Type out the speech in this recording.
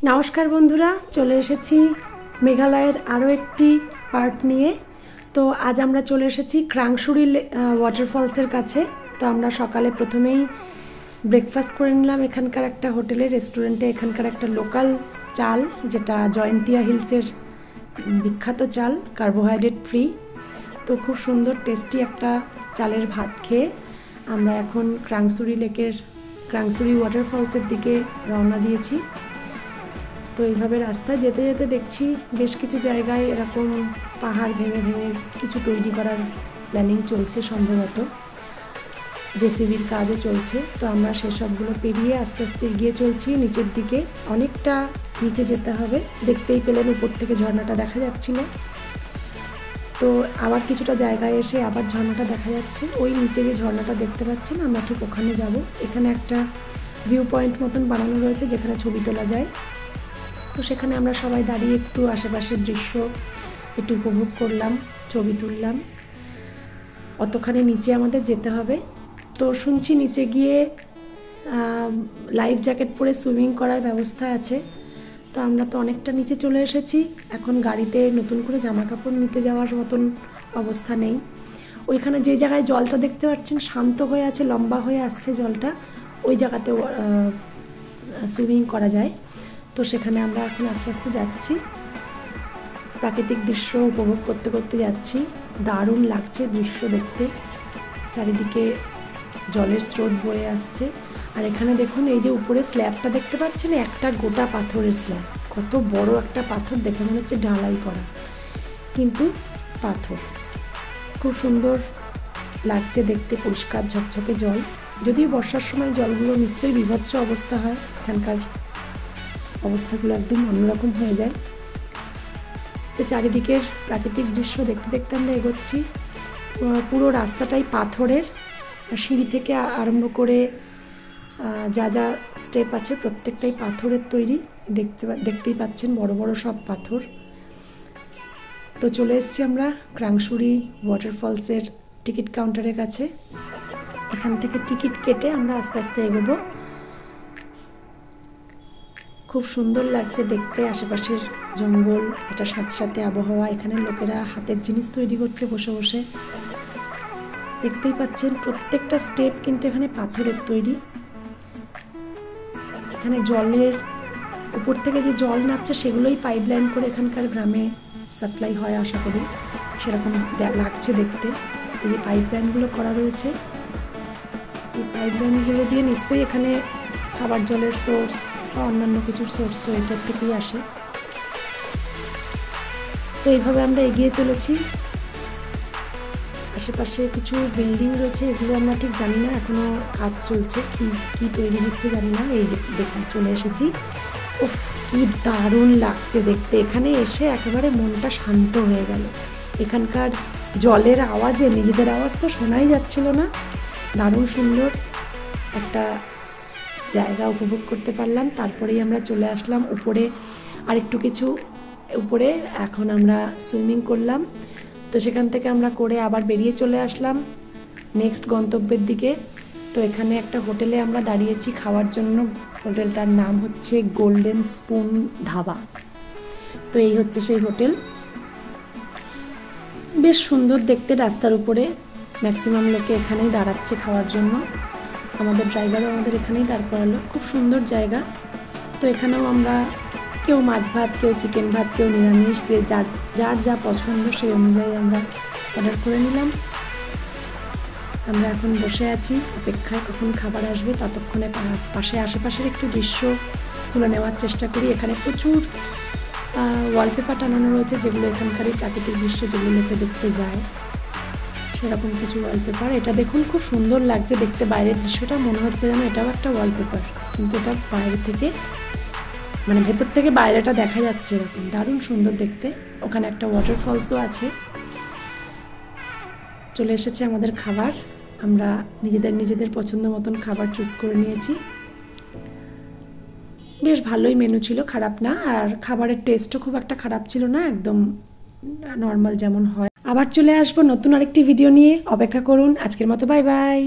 নমস্কার বন্ধুরা, চলে এসেছি মেঘালয়ের আরও একটি পার্ট নিয়ে। তো আজ আমরা চলে এসেছি ক্রাংসুরি ওয়াটারফলসের কাছে। তো আমরা সকালে প্রথমেই ব্রেকফাস্ট করে নিলাম এখানকার একটা হোটেলে, রেস্টুরেন্টে। এখানকার একটা লোকাল চাল, যেটা জয়ন্তিয়া হিলসের বিখ্যাত চাল, কার্বোহাইড্রেট ফ্রি। তো খুব সুন্দর টেস্টি একটা চালের ভাত খেয়ে আমরা এখন ক্রাংসুরি ওয়াটারফলসের দিকে রওনা দিয়েছি। তো এইভাবে রাস্তায় যেতে যেতে দেখছি বেশ কিছু জায়গায় এরকম পাহাড় ভেঙে ভেঙে কিছু তৈরি করার প্ল্যানিং চলছে, সম্ভবত জেসিবির কাজও চলছে। তো আমরা সেসবগুলো পেরিয়ে আস্তে আস্তে এগিয়ে চলছি নিচের দিকে। অনেকটা নিচে যেতে হবে, দেখতেই পেলেন উপর থেকে ঝর্ণাটা দেখা যাচ্ছিল। তো আবার কিছুটা জায়গায় এসে আবার ঝর্ণাটা দেখা যাচ্ছে। ওই নিচে যে ঝর্ণাটা দেখতে পাচ্ছেন, আমরা ঠিক ওখানে যাব। এখানে একটা ভিউ পয়েন্ট মতন বানানো রয়েছে যেখানে ছবি তোলা যায়। তো সেখানে আমরা সবাই দাঁড়িয়ে একটু আশেপাশের দৃশ্য একটু উপভোগ করলাম, ছবি তুললাম। অতখানি নিচে আমাদের যেতে হবে। তো শুনছি নিচে গিয়ে লাইফ জ্যাকেট পরে সুইমিং করার ব্যবস্থা আছে। তো আমরা তো অনেকটা নিচে চলে এসেছি, এখন গাড়িতে নতুন করে জামা কাপড় নিতে যাওয়ার মতন অবস্থা নেই। ওইখানে যে জায়গায় জলটা দেখতে পাচ্ছেন শান্ত হয়ে আছে, লম্বা হয়ে আসছে জলটা, ওই জায়গাতেও সুইমিং করা যায়। তো সেখানে আমরা এখন আস্তে আস্তে যাচ্ছি, প্রাকৃতিক দৃশ্য উপভোগ করতে করতে যাচ্ছি। দারুণ লাগছে দৃশ্য দেখতে, চারিদিকে জলের স্রোত বয়ে আসছে। আর এখানে দেখুন, এই যে উপরে স্ল্যাবটা দেখতে পাচ্ছেন, একটা গোটা পাথরের স্ল্যাব। কত বড় একটা পাথর, দেখে মনে হচ্ছে ঢালাই করা, কিন্তু পাথর। খুব সুন্দর লাগছে দেখতে, পরিষ্কার ঝকঝকে জল। যদিও বর্ষার সময় জলগুলো নিশ্চয়ই বিভৎস অবস্থা হয়, এখানকার অবস্থাগুলো একদম অন্যরকম হয়ে যায়। তো চারিদিকের প্রাকৃতিক দৃশ্য দেখতে দেখতে আমরা এগোচ্ছি। পুরো রাস্তাটাই পাথরের, সিঁড়ি থেকে আরম্ভ করে যা যা স্টেপ আছে প্রত্যেকটাই পাথরের তৈরি। দেখতেই পাচ্ছেন বড় বড় সব পাথর। তো চলে এসেছি আমরা ক্রাংসুরি ওয়াটারফলসের টিকিট কাউন্টারের কাছে। এখান থেকে টিকিট কেটে আমরা আস্তে আস্তে এগোবো। খুব সুন্দর লাগছে দেখতে, আশেপাশের জঙ্গল, এটা সাথে সাথে আবহাওয়া। এখানে লোকেরা হাতের জিনিস তৈরি করছে বসে বসে, দেখতেই পাচ্ছেন প্রত্যেকটা স্টেপ কিন্তু এখানে পাথরের তৈরি। এখানে জলের উপর থেকে যে জল নামছে সেগুলোই পাইপলাইন করে এখানকার গ্রামে সাপ্লাই হয়, আশা করি সেরকম লাগছে দেখতে। এই যে পাইপলাইনগুলো করা রয়েছে, এই পাইপলাইনগুলো দিয়ে নিশ্চয়ই এখানে খাবার জলের সোর্স বা অন্যান্য কিছুর সোর্সও এটার থেকেই আসে। তো এইভাবে আমরা এগিয়ে চলেছি। আশেপাশে কিছু বিল্ডিং রয়েছে, এগুলো আমরা ঠিক জানি না, এখনো কাজ চলছে, কি তৈরি হচ্ছে জানি না। এই যে দেখুন চলে এসেছি। উফ, কি দারুণ লাগছে দেখতে। এখানে এসে একেবারে মনটা শান্ত হয়ে গেল। এখানকার জলের আওয়াজে নিজেদের আওয়াজ তো শোনাই যাচ্ছিল না। দারুণ সুন্দর একটা জায়গা উপভোগ করতে পারলাম। তারপরেই আমরা চলে আসলাম উপরে, আর একটু কিছু উপরে এখন আমরা সুইমিং করলাম। তো সেখান থেকে আমরা করে আবার বেরিয়ে চলে আসলাম নেক্সট গন্তব্যের দিকে। তো এখানে একটা হোটেলে আমরা দাঁড়িয়েছি খাওয়ার জন্য। হোটেলটার নাম হচ্ছে গোল্ডেন স্পুন ধাবা। তো এই হচ্ছে সেই হোটেল, বেশ সুন্দর দেখতে। রাস্তার উপরে ম্যাক্সিমাম লোকে এখানেই দাঁড়াচ্ছে খাওয়ার জন্য। আমাদের ড্রাইভারও আমাদের এখানেই দাঁড় করালো। খুব সুন্দর জায়গা। তো এখানেও আমরা কেউ মাছ ভাত, কেউ চিকেন ভাত, কেউ নিরামিষ, যার যা পছন্দ সেই অনুযায়ী আমরা অর্ডার করে নিলাম। আমরা এখন বসে আছি অপেক্ষায় কখন খাবার আসবে। ততক্ষণে আশেপাশের একটু দৃশ্য তুলে নেওয়ার চেষ্টা করি। এখানে প্রচুর ওয়ালপেপার টানানো রয়েছে, যেগুলো এখানকারই প্রাকৃতিক দৃশ্য, যেগুলো লোকে দেখতে যায়, সেরকম কিছু ওয়ালপেপার। এটা দেখুন খুব সুন্দর লাগছে দেখতে, বাইরের দৃশ্যটা মনে হচ্ছে যেন এটাও একটা ওয়ালপেপার, কিন্তু এটা বাইরে থেকে মানে ভেতর থেকে বাইরেটা দেখা যাচ্ছে এরকম। দারুণ সুন্দর দেখতে। ওখানে একটা ওয়াটারফলসও আছে। চলে এসেছে আমাদের খাবার। আমরা নিজেদের পছন্দ মতন খাবার চুজ করে নিয়েছি। বেশ ভালোই মেনু ছিল, খারাপ না। আর খাবারের টেস্টও খুব একটা খারাপ ছিল না, একদম নর্মাল যেমন হয়। আবার চলে আসবো নতুন আরেকটি ভিডিও নিয়ে, অপেক্ষা করুন। আজকের মতো বাই বাই।